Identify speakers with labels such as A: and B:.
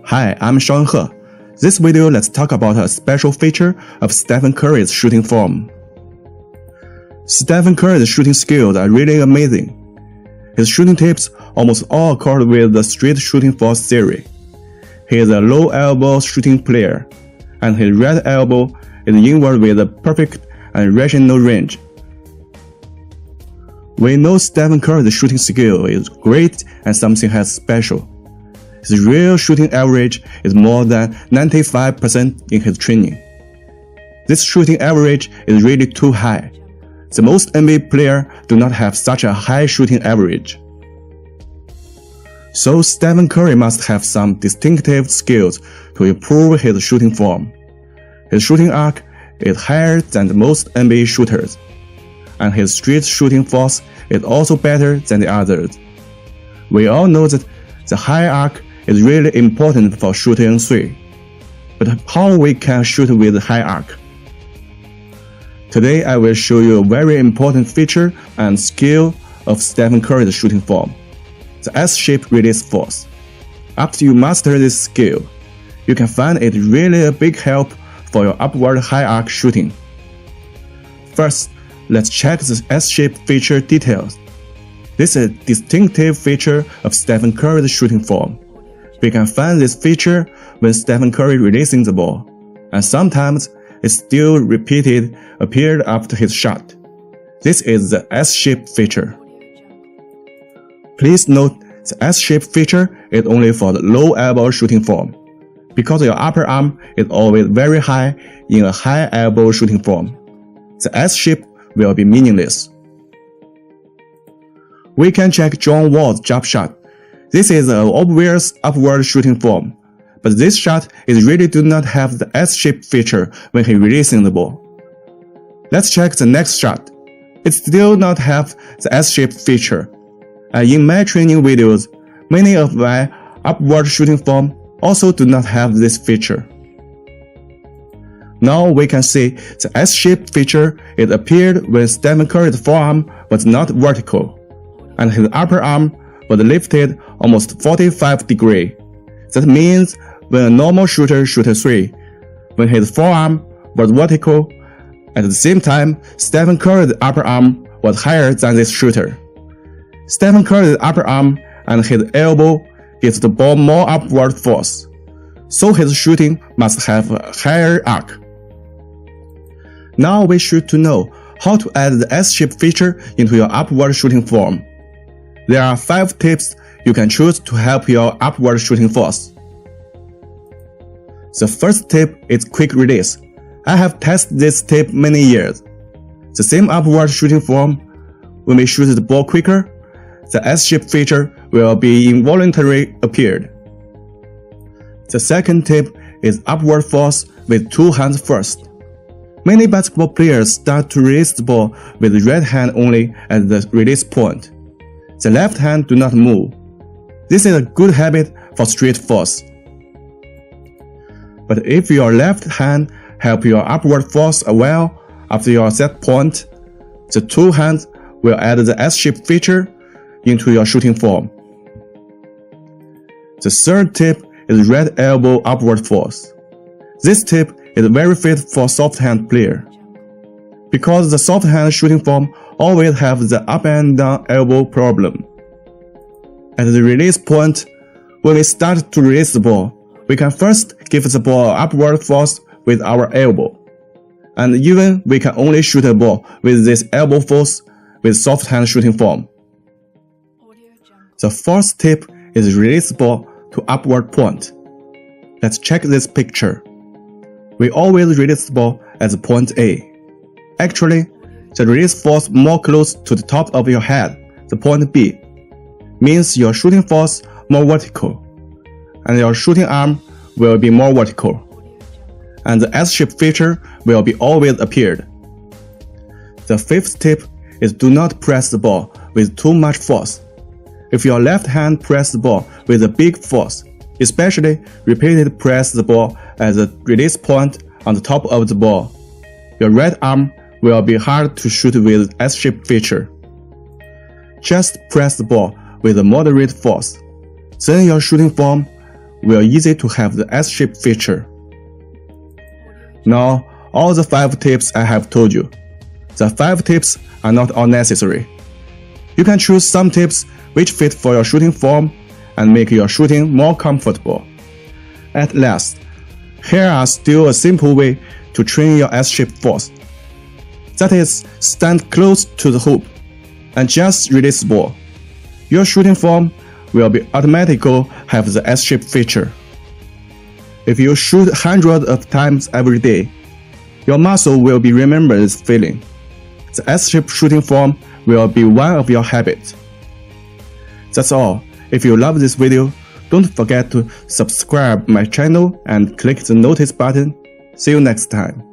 A: Hi, I'm Sean He. This video let's talk about a special feature of Stephen Curry's shooting form. Stephen Curry's shooting skills are really amazing. His shooting tips almost all accord with the straight shooting force theory. He is a low elbow shooting player, and his right elbow is inward with a perfect and rational range. We know Stephen Curry's shooting skill is great and something has special. His real shooting average is more than 95% in his training. This shooting average is really too high. The most NBA players do not have such a high shooting average. So Stephen Curry must have some distinctive skills to improve his shooting form. His shooting arc is higher than most NBA shooters, and his straight shooting force is also better than the others. We all know that the high arc is really important for shooting three, but how we can shoot with high arc? Today I will show you a very important feature and skill of Stephen Curry's shooting form, the S-shaped release force. After you master this skill, you can find it really a big help for your upward high arc shooting. First, let's check the S-shaped feature details. This is a distinctive feature of Stephen Curry's shooting form. We can find this feature when Stephen Curry releasing the ball, and sometimes it's still appeared after his shot. This is the S-shaped feature. Please note the S-shaped feature is only for the low elbow shooting form, because your upper arm is always very high in a high elbow shooting form. The S-shape will be meaningless. We can check John Wall's jump shot. This is an obvious upward shooting form, but this shot is really do not have the S-shaped feature when he releasing the ball. Let's check the next shot. It still not have the S-shaped feature, and in my training videos, many of my upward shooting form also do not have this feature. Now we can see the S-shaped feature it appeared when Stephen Curry's forearm was not vertical, and his upper arm was lifted almost 45 degrees. That means when a normal shooter shoots a three, when his forearm was vertical, at the same time Stephen Curry's upper arm was higher than this shooter. Stephen Curry's upper arm and his elbow gives the ball more upward force, so his shooting must have a higher arc. Now we should to know how to add the S-shaped feature into your upward shooting form. There are 5 tips you can choose to help your upward shooting force. The first tip is quick release. I have tested this tip many years. The same upward shooting form, when we shoot the ball quicker, the S-shaped feature will be involuntarily appeared. The second tip is upward force with 2 hands first. Many basketball players start to release the ball with the right hand only at the release point. The left hand do not move. This is a good habit for straight force. But if your left hand help your upward force well after your set point, the 2 hands will add the S-shaped feature into your shooting form. The third tip is right elbow upward force. This tip is very fit for soft hand player, because the soft hand shooting form always have the up and down elbow problem. At the release point, when we start to release the ball, we can first give the ball upward force with our elbow, and even we can only shoot a ball with this elbow force with soft hand shooting form. The fourth tip is release the ball to upward point. Let's check this picture. We always release the ball at the point A. Actually, the release force more close to the top of your head, the point B, means your shooting force more vertical, and your shooting arm will be more vertical, and the S-shaped feature will be always appeared. The fifth tip is do not press the ball with too much force. If your left hand press the ball with a big force, especially repeated press the ball at the release point on the top of the ball, your right arm will be hard to shoot with S-shaped feature. Just press the ball with a moderate force. Then your shooting form will easy to have the S-shape feature. Now, all the 5 tips I have told you. The 5 tips are not all necessary. You can choose some tips which fit for your shooting form and make your shooting more comfortable. At last, here are still a simple way to train your S-shape force. That is, stand close to the hoop and just release the ball. Your shooting form will be automatically have the S-shape feature. If you shoot hundreds of times every day, your muscle will be remember this feeling. The S-shape shooting form will be one of your habits. That's all. If you love this video, don't forget to subscribe my channel and click the notice button. See you next time.